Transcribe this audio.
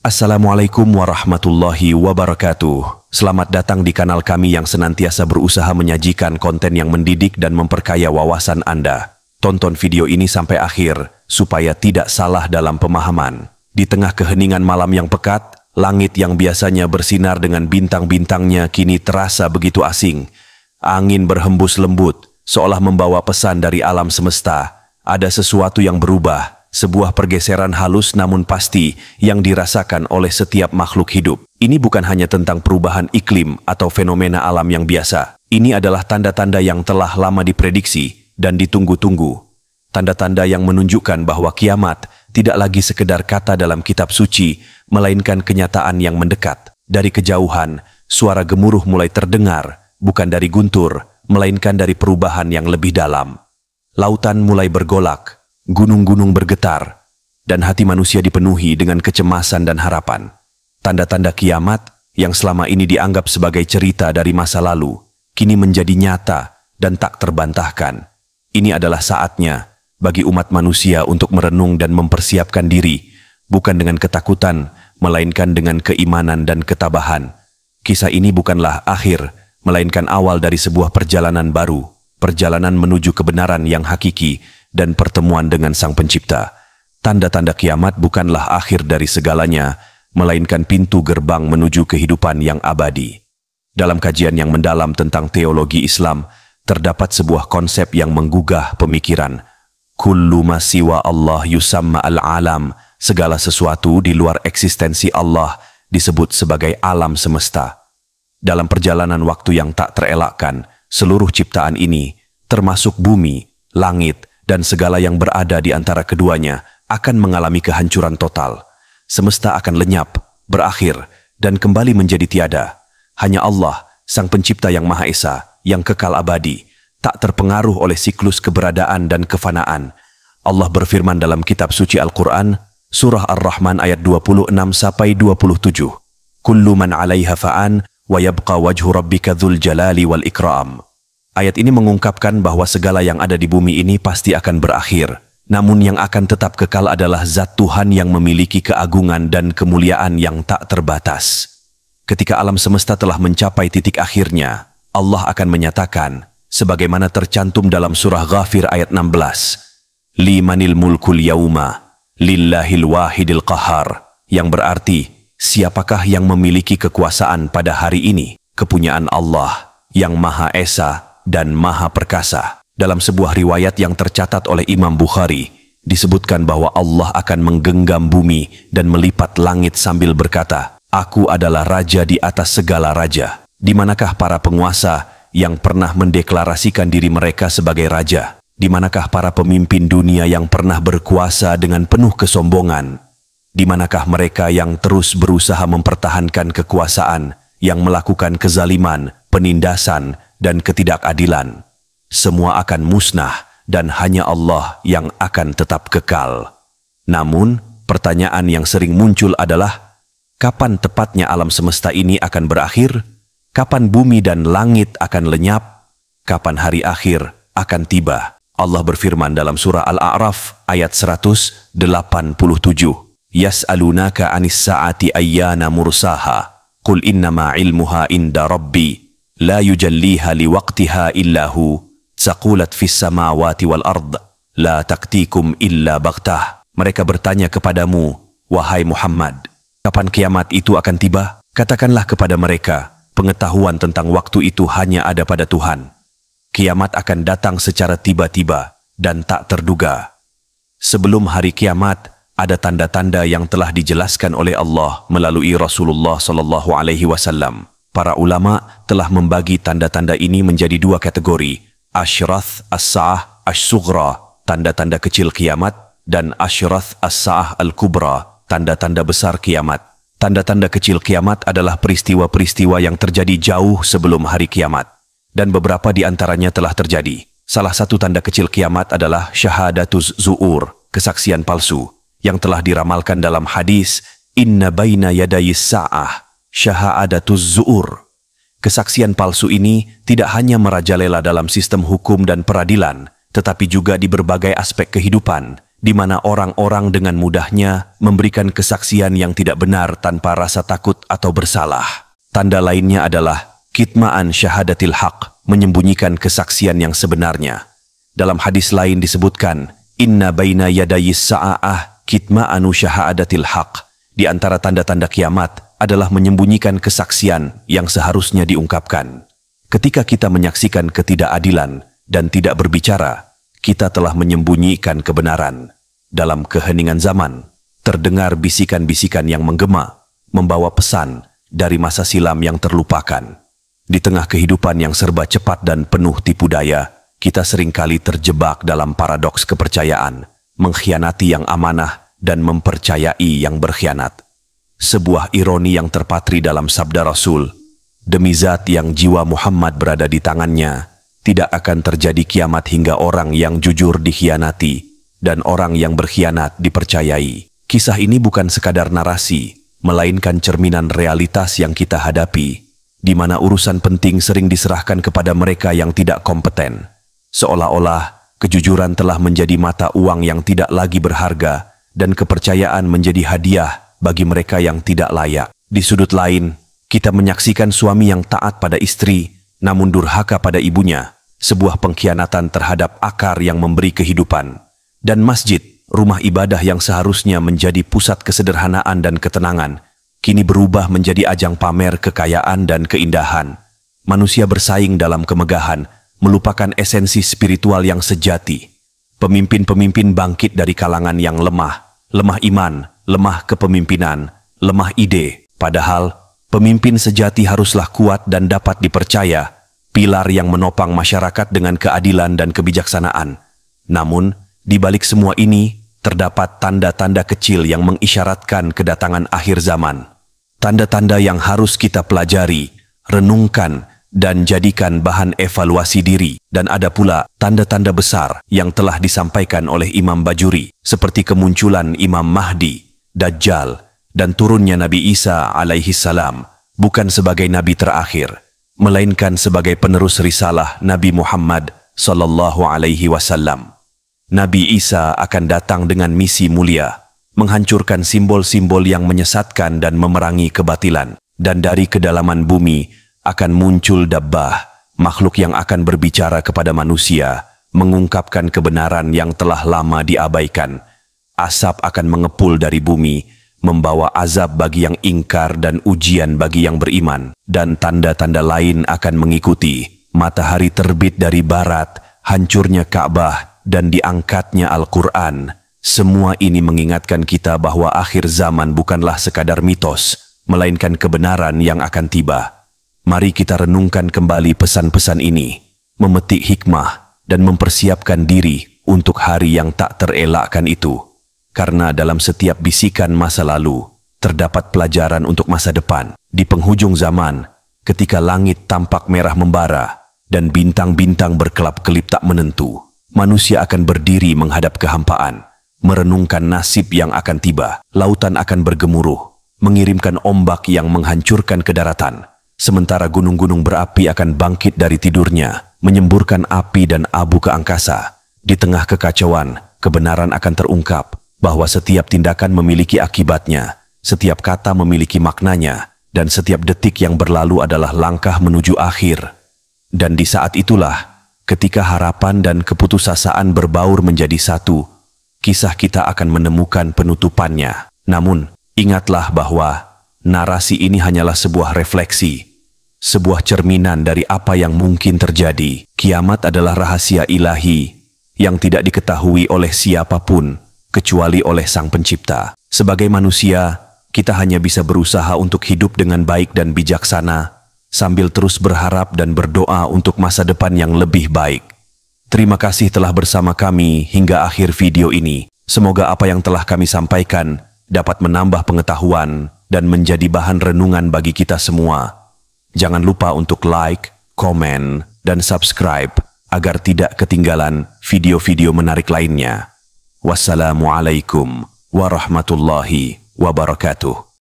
Assalamualaikum warahmatullahi wabarakatuh. Selamat datang di kanal kami yang senantiasa berusaha menyajikan konten yang mendidik dan memperkaya wawasan Anda. Tonton video ini sampai akhir, supaya tidak salah dalam pemahaman. Di tengah keheningan malam yang pekat, langit yang biasanya bersinar dengan bintang-bintangnya kini terasa begitu asing. Angin berhembus lembut, seolah membawa pesan dari alam semesta. Ada sesuatu yang berubah, sebuah pergeseran halus namun pasti yang dirasakan oleh setiap makhluk hidup. Ini bukan hanya tentang perubahan iklim atau fenomena alam yang biasa. Ini adalah tanda-tanda yang telah lama diprediksi dan ditunggu-tunggu. Tanda-tanda yang menunjukkan bahwa kiamat tidak lagi sekedar kata dalam kitab suci, melainkan kenyataan yang mendekat. Dari kejauhan, suara gemuruh mulai terdengar, bukan dari guntur, melainkan dari perubahan yang lebih dalam. Lautan mulai bergolak, gunung-gunung bergetar, dan hati manusia dipenuhi dengan kecemasan dan harapan. Tanda-tanda kiamat yang selama ini dianggap sebagai cerita dari masa lalu, kini menjadi nyata dan tak terbantahkan. Ini adalah saatnya bagi umat manusia untuk merenung dan mempersiapkan diri, bukan dengan ketakutan, melainkan dengan keimanan dan ketabahan. Kisah ini bukanlah akhir, melainkan awal dari sebuah perjalanan baru, perjalanan menuju kebenaran yang hakiki dan pertemuan dengan Sang Pencipta. Tanda-tanda kiamat bukanlah akhir dari segalanya, melainkan pintu gerbang menuju kehidupan yang abadi. Dalam kajian yang mendalam tentang teologi Islam, terdapat sebuah konsep yang menggugah pemikiran. Kullu ma siwa Allah yusamma al-alam. Segala sesuatu di luar eksistensi Allah disebut sebagai alam semesta. Dalam perjalanan waktu yang tak terelakkan, seluruh ciptaan ini, termasuk bumi, langit, dan segala yang berada di antara keduanya, akan mengalami kehancuran total. Semesta akan lenyap, berakhir, dan kembali menjadi tiada. Hanya Allah, Sang Pencipta yang Maha Esa, yang kekal abadi, tak terpengaruh oleh siklus keberadaan dan kefanaan. Allah berfirman dalam kitab suci Al-Quran, Surah Ar-Rahman ayat 26-27. Kullu man 'alaiha fa'an, wa yabqa wajhu rabbika dzul jalali wal ikram. Ayat ini mengungkapkan bahwa segala yang ada di bumi ini pasti akan berakhir. Namun yang akan tetap kekal adalah zat Tuhan yang memiliki keagungan dan kemuliaan yang tak terbatas. Ketika alam semesta telah mencapai titik akhirnya, Allah akan menyatakan, sebagaimana tercantum dalam surah Ghafir ayat 16, Limanil mulkul yauma, lillahil wahidil qahar, yang berarti, siapakah yang memiliki kekuasaan pada hari ini? Kepunyaan Allah, yang Maha Esa dan Maha Perkasa. Dalam sebuah riwayat yang tercatat oleh Imam Bukhari, disebutkan bahwa Allah akan menggenggam bumi dan melipat langit sambil berkata, Aku adalah raja di atas segala raja. Di manakah para penguasa yang pernah mendeklarasikan diri mereka sebagai raja? Di manakah para pemimpin dunia yang pernah berkuasa dengan penuh kesombongan? Di manakah mereka yang terus berusaha mempertahankan kekuasaan, yang melakukan kezaliman, penindasan, dan ketidakadilan? Semua akan musnah dan hanya Allah yang akan tetap kekal. Namun, pertanyaan yang sering muncul adalah, kapan tepatnya alam semesta ini akan berakhir? Kapan bumi dan langit akan lenyap? Kapan hari akhir akan tiba? Allah berfirman dalam surah Al-A'raf ayat 187, Yas'alunaka anis sa'ati ayyana mursaha, Qul innama ilmuha inda rabbi, la yujalliha liwaqtiha illahu, saqulat fis samawati wal ard, la taktikum illa baghtah. Mereka bertanya kepadamu, wahai Muhammad, kapan kiamat itu akan tiba? Katakanlah kepada mereka, pengetahuan tentang waktu itu hanya ada pada Tuhan. Kiamat akan datang secara tiba-tiba dan tak terduga. Sebelum hari kiamat, ada tanda-tanda yang telah dijelaskan oleh Allah melalui Rasulullah SAW. Para ulama telah membagi tanda-tanda ini menjadi dua kategori, Ashrath as-sa'ah as-sughra, tanda-tanda kecil kiamat, dan Ashrath as-sa'ah al-kubra, tanda-tanda besar kiamat. Tanda-tanda kecil kiamat adalah peristiwa-peristiwa yang terjadi jauh sebelum hari kiamat, dan beberapa di antaranya telah terjadi. Salah satu tanda kecil kiamat adalah syahadatuz zu'ur, kesaksian palsu, yang telah diramalkan dalam hadis, Inna baina yadayis sa'ah, syahadatuz zu'ur. Kesaksian palsu ini tidak hanya merajalela dalam sistem hukum dan peradilan, tetapi juga di berbagai aspek kehidupan, di mana orang-orang dengan mudahnya memberikan kesaksian yang tidak benar tanpa rasa takut atau bersalah. Tanda lainnya adalah kitmaan syahadatil haq, menyembunyikan kesaksian yang sebenarnya. Dalam hadis lain disebutkan, inna baina yadayis sa'ah kitma'anu syahadatil haq. Di antara tanda-tanda kiamat adalah menyembunyikan kesaksian yang seharusnya diungkapkan. Ketika kita menyaksikan ketidakadilan dan tidak berbicara, kita telah menyembunyikan kebenaran. Dalam keheningan zaman, terdengar bisikan-bisikan yang menggema, membawa pesan dari masa silam yang terlupakan. Di tengah kehidupan yang serba cepat dan penuh tipu daya, kita seringkali terjebak dalam paradoks kepercayaan, mengkhianati yang amanah dan mempercayai yang berkhianat. Sebuah ironi yang terpatri dalam sabda Rasul, demi zat yang jiwa Muhammad berada di tangannya, tidak akan terjadi kiamat hingga orang yang jujur dikhianati dan orang yang berkhianat dipercayai. Kisah ini bukan sekadar narasi, melainkan cerminan realitas yang kita hadapi, di mana urusan penting sering diserahkan kepada mereka yang tidak kompeten. Seolah-olah kejujuran telah menjadi mata uang yang tidak lagi berharga dan kepercayaan menjadi hadiah bagi mereka yang tidak layak. Di sudut lain, kita menyaksikan suami yang taat pada istri, namun durhaka pada ibunya, sebuah pengkhianatan terhadap akar yang memberi kehidupan. Dan masjid, rumah ibadah yang seharusnya menjadi pusat kesederhanaan dan ketenangan, kini berubah menjadi ajang pamer kekayaan dan keindahan. Manusia bersaing dalam kemegahan, melupakan esensi spiritual yang sejati. Pemimpin-pemimpin bangkit dari kalangan yang lemah iman, lemah kepemimpinan, lemah ide. Padahal, pemimpin sejati haruslah kuat dan dapat dipercaya, pilar yang menopang masyarakat dengan keadilan dan kebijaksanaan. Namun, di balik semua ini, terdapat tanda-tanda kecil yang mengisyaratkan kedatangan akhir zaman. Tanda-tanda yang harus kita pelajari, renungkan, dan jadikan bahan evaluasi diri. Dan ada pula tanda-tanda besar yang telah disampaikan oleh Imam Bajuri, seperti kemunculan Imam Mahdi, Dajjal, dan turunnya Nabi Isa alaihi salam, bukan sebagai nabi terakhir, melainkan sebagai penerus risalah Nabi Muhammad sallallahu alaihi wasallam. Nabi Isa akan datang dengan misi mulia, menghancurkan simbol-simbol yang menyesatkan dan memerangi kebatilan. Dan dari kedalaman bumi akan muncul Dabbah, makhluk yang akan berbicara kepada manusia, mengungkapkan kebenaran yang telah lama diabaikan. Asap akan mengepul dari bumi, membawa azab bagi yang ingkar dan ujian bagi yang beriman. Dan tanda-tanda lain akan mengikuti, matahari terbit dari barat, hancurnya Ka'bah, dan diangkatnya Al-Quran. Semua ini mengingatkan kita bahwa akhir zaman bukanlah sekadar mitos, melainkan kebenaran yang akan tiba. Mari kita renungkan kembali pesan-pesan ini, memetik hikmah, dan mempersiapkan diri untuk hari yang tak terelakkan itu. Karena dalam setiap bisikan masa lalu, terdapat pelajaran untuk masa depan. Di penghujung zaman, ketika langit tampak merah membara, dan bintang-bintang berkelap-kelip tak menentu, manusia akan berdiri menghadap kehampaan, merenungkan nasib yang akan tiba. Lautan akan bergemuruh, mengirimkan ombak yang menghancurkan kedaratan. Sementara gunung-gunung berapi akan bangkit dari tidurnya, menyemburkan api dan abu ke angkasa. Di tengah kekacauan, kebenaran akan terungkap bahwa setiap tindakan memiliki akibatnya, setiap kata memiliki maknanya, dan setiap detik yang berlalu adalah langkah menuju akhir. Dan di saat itulah, ketika harapan dan keputusasaan berbaur menjadi satu, kisah kita akan menemukan penutupannya. Namun, ingatlah bahwa narasi ini hanyalah sebuah refleksi, sebuah cerminan dari apa yang mungkin terjadi. Kiamat adalah rahasia ilahi yang tidak diketahui oleh siapapun kecuali oleh Sang Pencipta. Sebagai manusia, kita hanya bisa berusaha untuk hidup dengan baik dan bijaksana, sambil terus berharap dan berdoa untuk masa depan yang lebih baik. Terima kasih telah bersama kami hingga akhir video ini. Semoga apa yang telah kami sampaikan dapat menambah pengetahuan dan menjadi bahan renungan bagi kita semua. Jangan lupa untuk like, komen, dan subscribe agar tidak ketinggalan video-video menarik lainnya. Wassalamualaikum warahmatullahi wabarakatuh.